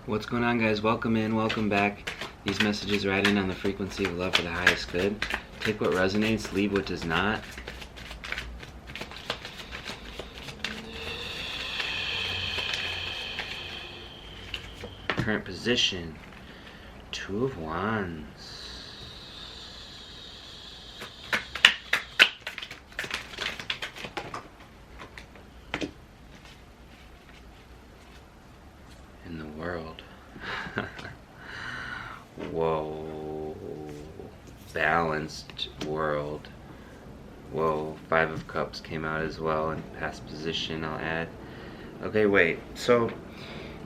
What's going on, guys? Welcome in, welcome back. These messages right in on the frequency of love for the highest good. Take what resonates, leave what does not. Current position, Two of Wands. In the world. Whoa. Balanced world. Whoa. Five of Cups came out as well in past position, I'll add. Okay, wait. So,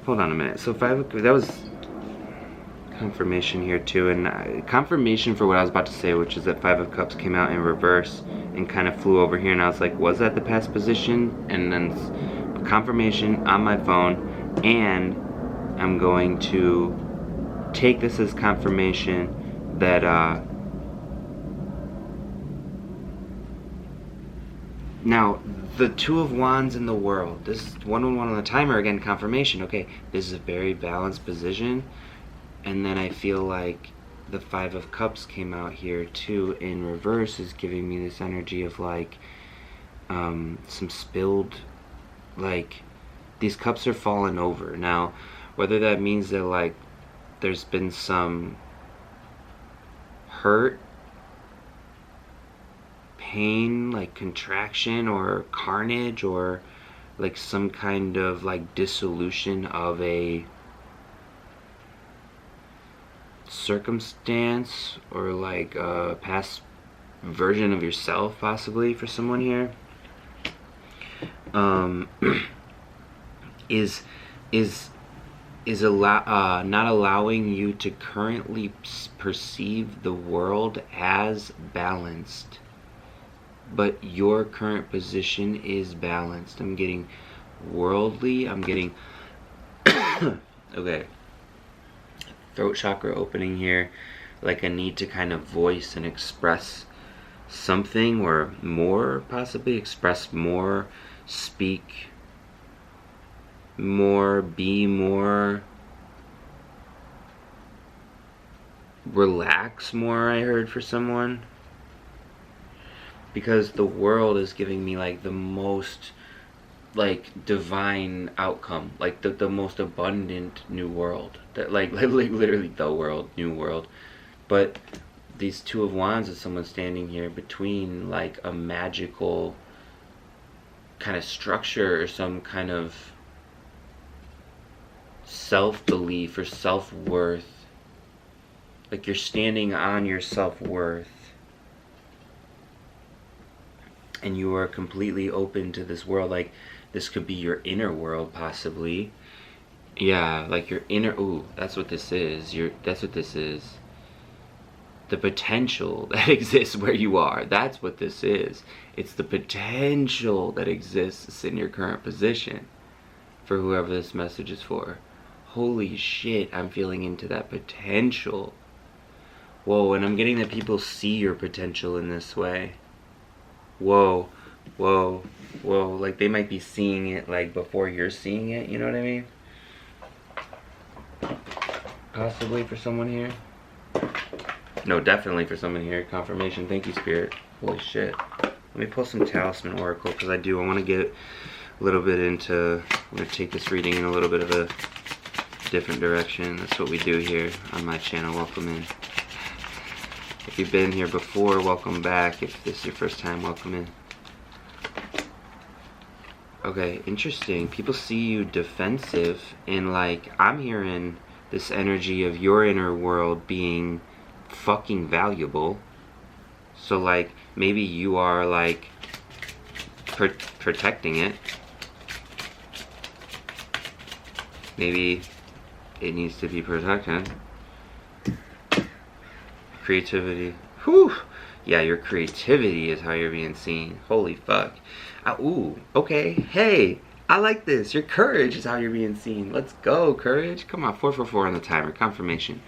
hold on a minute. So that was confirmation here too, and confirmation for what I was about to say, which is that Five of Cups came out in reverse and kind of flew over here, and I was like, was that the past position? And then confirmation on my phone, and I'm going to take this as confirmation that now the Two of Wands in the world, this is 111 on the timer, again confirmation. Okay, this is a very balanced position. And then I feel like the Five of Cups came out here too in reverse, is giving me this energy of like some spilled, like these cups are falling over. Now, whether that means that like there's been some hurt, pain, like contraction or carnage, or like some kind of like dissolution of a circumstance, or like a past version of yourself possibly for someone here, is not allowing you to currently perceive the world as balanced, but your current position is balanced. I'm getting worldly, I'm getting okay, throat chakra opening here, like a need to kind of voice and express something, or more, possibly express more, speak more, be more, relax more, I heard for someone, because the world is giving me like the most like divine outcome, like the most abundant new world, that like literally the world, new world. But these Two of Wands is someone standing here between like a magical kind of structure or some kind of self-belief or self-worth, like you're standing on your self-worth and you are completely open to this world. Like this could be your inner world possibly. Yeah, like your inner, ooh, that's what this is. That's what this is. The potential that exists where you are. That's what this is. It's the potential that exists in your current position for whoever this message is for. Holy shit, I'm feeling into that potential. Whoa, and I'm getting that people see your potential in this way. Whoa, whoa, whoa, like they might be seeing it like before you're seeing it, you know what I mean? Possibly for someone here. No, definitely for someone here. Confirmation. Thank you, Spirit. Holy shit. Let me pull some Talisman Oracle, because I want to get a little bit into, I'm going to take this reading in a little bit of a different direction. That's what we do here on my channel. Welcome in. If you've been here before, welcome back. If this is your first time, welcome in. Okay, interesting. People see you defensive, and like I'm hearing this energy of your inner world being fucking valuable. So like maybe you are like protecting it. Maybe it needs to be protected. Creativity. Whew. Yeah, your creativity is how you're being seen. Holy fuck. Ooh, okay. Hey, I like this. Your courage is how you're being seen. Let's go, courage. Come on, 444 on the timer. Confirmation.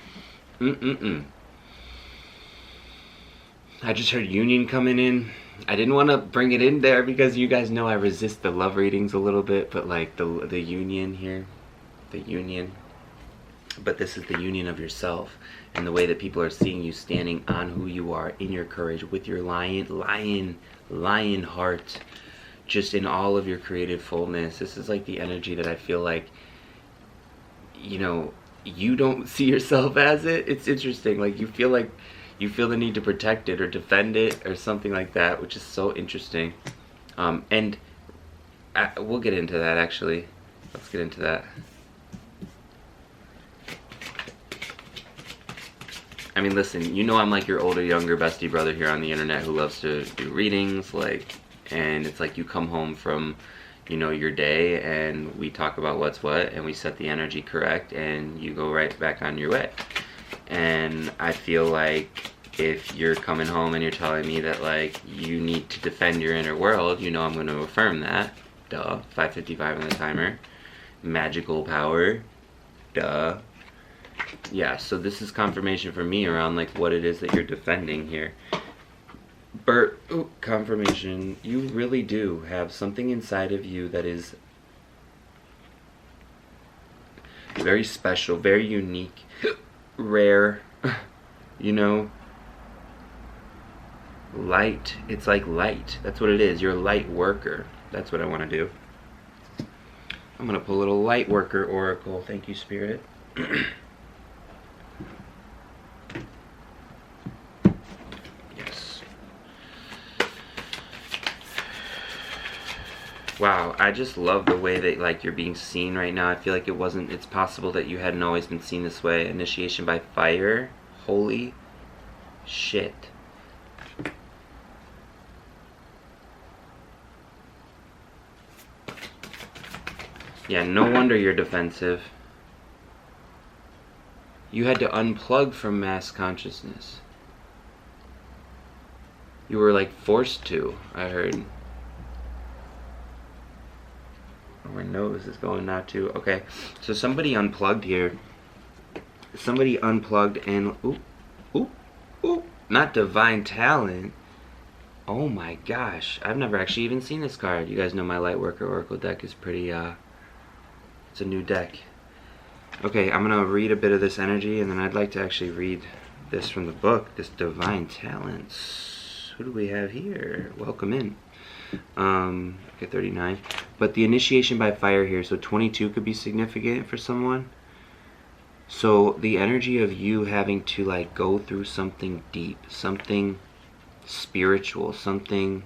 I just heard union coming in. I didn't want to bring it in there because you guys know I resist the love readings a little bit, but like the union here, the union. but this is the union of yourself and the way that people are seeing you standing on who you are in your courage with your lion heart, just in all of your creative fullness. This is like the energy that I feel like, you know, you don't see yourself as it. It's interesting. Like you feel the need to protect it or defend it or something like that, which is so interesting. And we'll get into that actually. Let's get into that. I mean, listen, you know I'm like your older, younger bestie brother here on the internet who loves to do readings, like, and it's like you come home from, you know, your day and we talk about what's what and we set the energy correct and you go right back on your way. And I feel like if you're coming home and you're telling me that, like, you need to defend your inner world, you know I'm going to affirm that. Duh. 5:55 on the timer. Magical power. Duh. Yeah, so this is confirmation for me around like what it is that you're defending here. Bert, ooh, confirmation. You really do have something inside of you that is very special, very unique, rare, you know, light. It's like light. That's what it is. You're a light worker. That's what I want to do. I'm going to pull a little light worker oracle. Thank you, Spirit. Wow, I just love the way that like you're being seen right now. I feel like it's possible that you hadn't always been seen this way. Initiation by fire. Holy shit. Yeah, no wonder you're defensive. You had to unplug from mass consciousness. You were like forced to, I heard. My nose is going now too. Okay, so somebody unplugged here. Somebody unplugged and ooh, not divine talent. Oh my gosh, I've never actually even seen this card. You guys know my Lightworker Oracle deck is pretty it's a new deck. Okay, I'm gonna read a bit of this energy and then I'd like to actually read this from the book, this divine talents. Who do we have here? Welcome in. Okay, 39. But the initiation by fire here, so 22 could be significant for someone. So the energy of you having to like go through something deep, something spiritual, something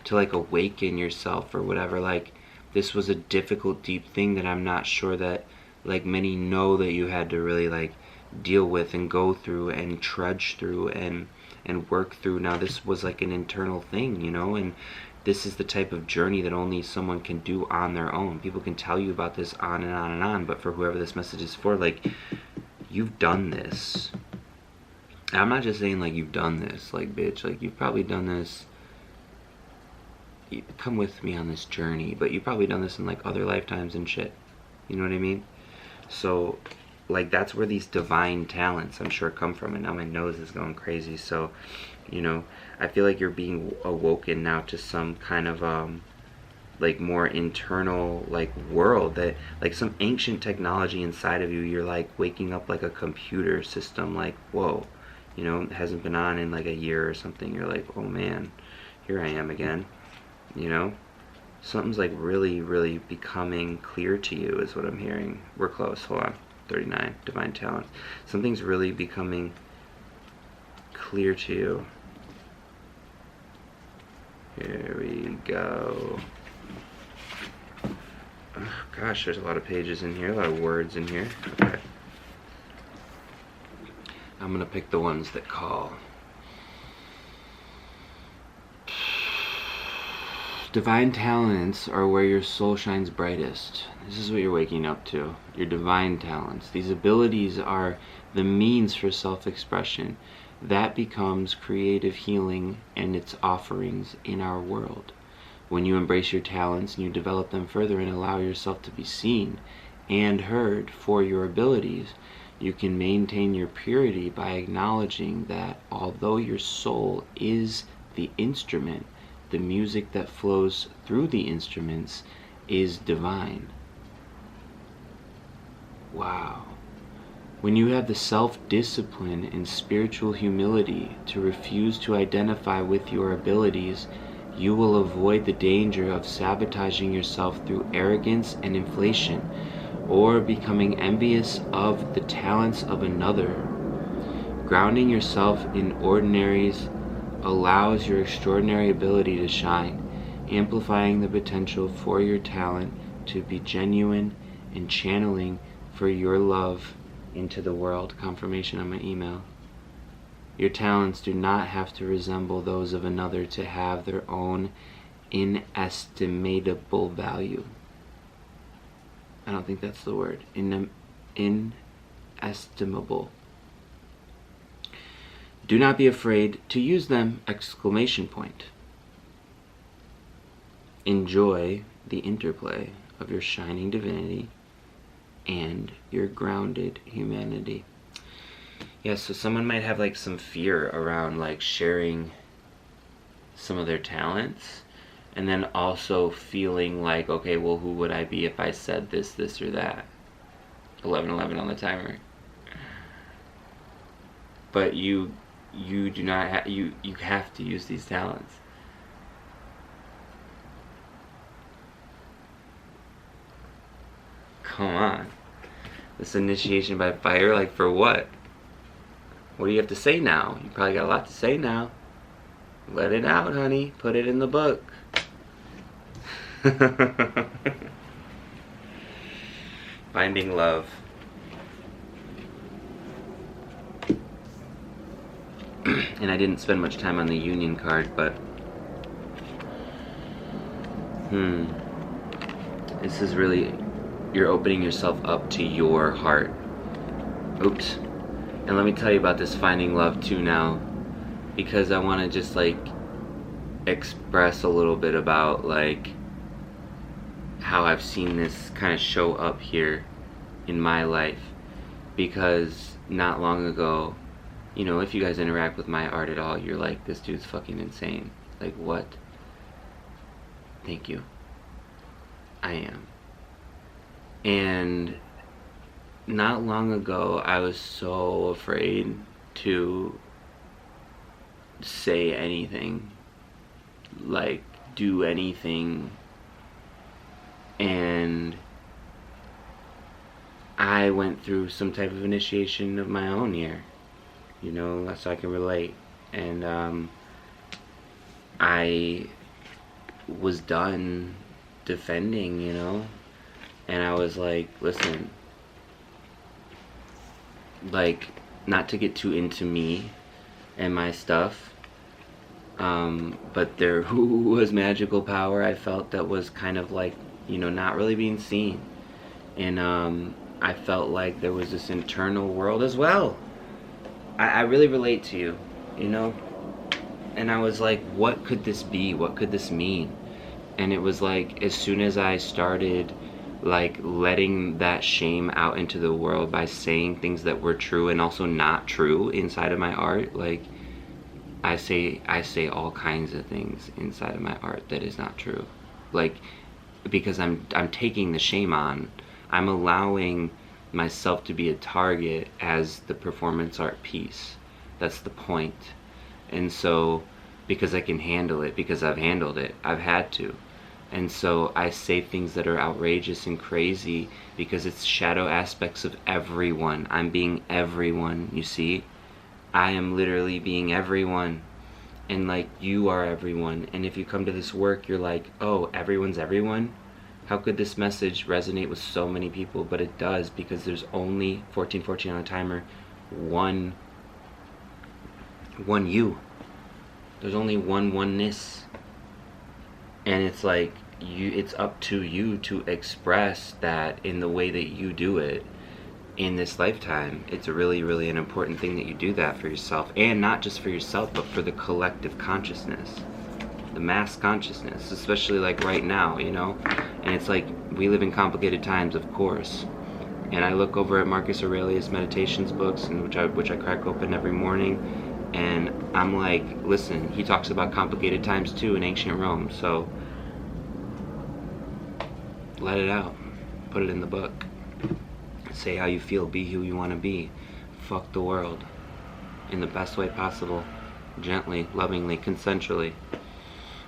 to like awaken yourself or whatever. Like this was a difficult, deep thing that I'm not sure that like many know that you had to really like deal with and go through and trudge through and work through. Now this was like an internal thing, you know, and this is the type of journey that only someone can do on their own. People can tell you about this on and on and on, but for whoever this message is for, like, you've done this. I'm not just saying, like, you've done this, like, bitch. Like, you've probably done this. Come with me on this journey, but you've probably done this in, like, other lifetimes and shit. You know what I mean? So, like, that's where these divine talents, I'm sure, come from. And now my nose is going crazy, so... You know, I feel like you're being awoken now to some kind of like more internal like world, that like some ancient technology inside of you. You're like waking up like a computer system, like whoa, you know, it hasn't been on in like a year or something. You're like, oh man, here I am again. You know, something's like really becoming clear to you is what I'm hearing. We're close. Hold on. 39 divine talent. Something's really becoming clear to you. Here we go. Oh, gosh, there's a lot of pages in here, a lot of words in here. Okay. I'm gonna pick the ones that call. Divine talents are where your soul shines brightest. This is what you're waking up to. Your divine talents. These abilities are the means for self-expression. That becomes creative healing and its offerings in our world. When you embrace your talents and you develop them further and allow yourself to be seen and heard for your abilities, you can maintain your purity by acknowledging that although your soul is the instrument, the music that flows through the instruments is divine. Wow. When you have the self-discipline and spiritual humility to refuse to identify with your abilities, you will avoid the danger of sabotaging yourself through arrogance and inflation, or becoming envious of the talents of another. Grounding yourself in ordinaries allows your extraordinary ability to shine, amplifying the potential for your talent to be genuine and channeling for your love into the world. Confirmation on my email. Your talents do not have to resemble those of another to have their own inestimable value. I don't think that's the word. Inestimable. Do not be afraid to use them! Exclamation point. Enjoy the interplay of your shining divinity and your grounded humanity. Yeah, so someone might have like some fear around like sharing some of their talents, and then also feeling like, okay, well, who would I be if I said this, this, or that? 11:11 on the timer. But you do not have, you have to use these talents. Come on. This initiation by fire, like for what? What do you have to say now? You probably got a lot to say now. Let it out, honey. Put it in the book. Finding love. And I didn't spend much time on the union card, but this is really, you're opening yourself up to your heart. Oops. And let me tell you about this finding love too now, because I want to just like express a little bit about like how I've seen this kind of show up here in my life. Because not long ago, you know, if you guys interact with my art at all, you're like, this dude's fucking insane. Like, what? Thank you. I am. And not long ago, I was so afraid to say anything, like do anything, and I went through some type of initiation of my own here, you know, so I can relate. And I was done defending, you know, and I was like, listen, like, not to get too into me and my stuff, but there was magical power I felt that was kind of like, you know, not really being seen. And I felt like there was this internal world as well. I really relate to you, you know? And I was like, what could this be? What could this mean? And it was like, as soon as I started like letting that shame out into the world by saying things that were true and also not true inside of my art, like I say all kinds of things inside of my art that is not true, like, because I'm taking the shame on. I'm allowing myself to be a target as the performance art piece. That's the point. And so, because I can handle it, because I've handled it, I've had to. And so I say things that are outrageous and crazy because it's shadow aspects of everyone. I'm being everyone, you see? I am literally being everyone. And like, you are everyone. And if you come to this work, you're like, oh, everyone's everyone? How could this message resonate with so many people? But it does, because there's only 1414 on a timer, one you. There's only one oneness. And it's like, it's up to you to express that in the way that you do it in this lifetime. It's really, really an important thing that you do that for yourself, and not just for yourself, but for the collective consciousness, the mass consciousness, especially like right now, you know. And it's like, we live in complicated times, of course. And I look over at Marcus Aurelius' meditations books, and which I crack open every morning, and I'm like, listen, he talks about complicated times too in ancient Rome, so let it out, put it in the book. Say how you feel, be who you want to be. Fuck the world in the best way possible, gently, lovingly, consensually.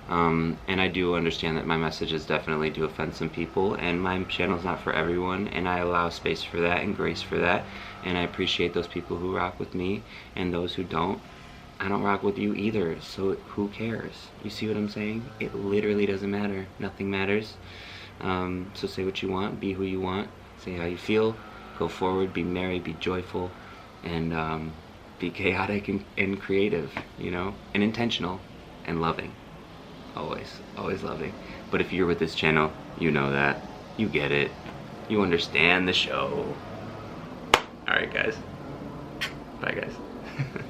And I do understand that my messages definitely do offend some people, and my channel's not for everyone, and I allow space for that and grace for that, and I appreciate those people who rock with me, and those who don't. I don't rock with you either, so who cares? You see what I'm saying? It literally doesn't matter. Nothing matters. So say what you want, be who you want, say how you feel, go forward, be merry, be joyful, and be chaotic and creative, you know, and intentional and loving. Always loving. But if you're with this channel, you know that. You get it. You understand the show. Alright guys. Bye guys.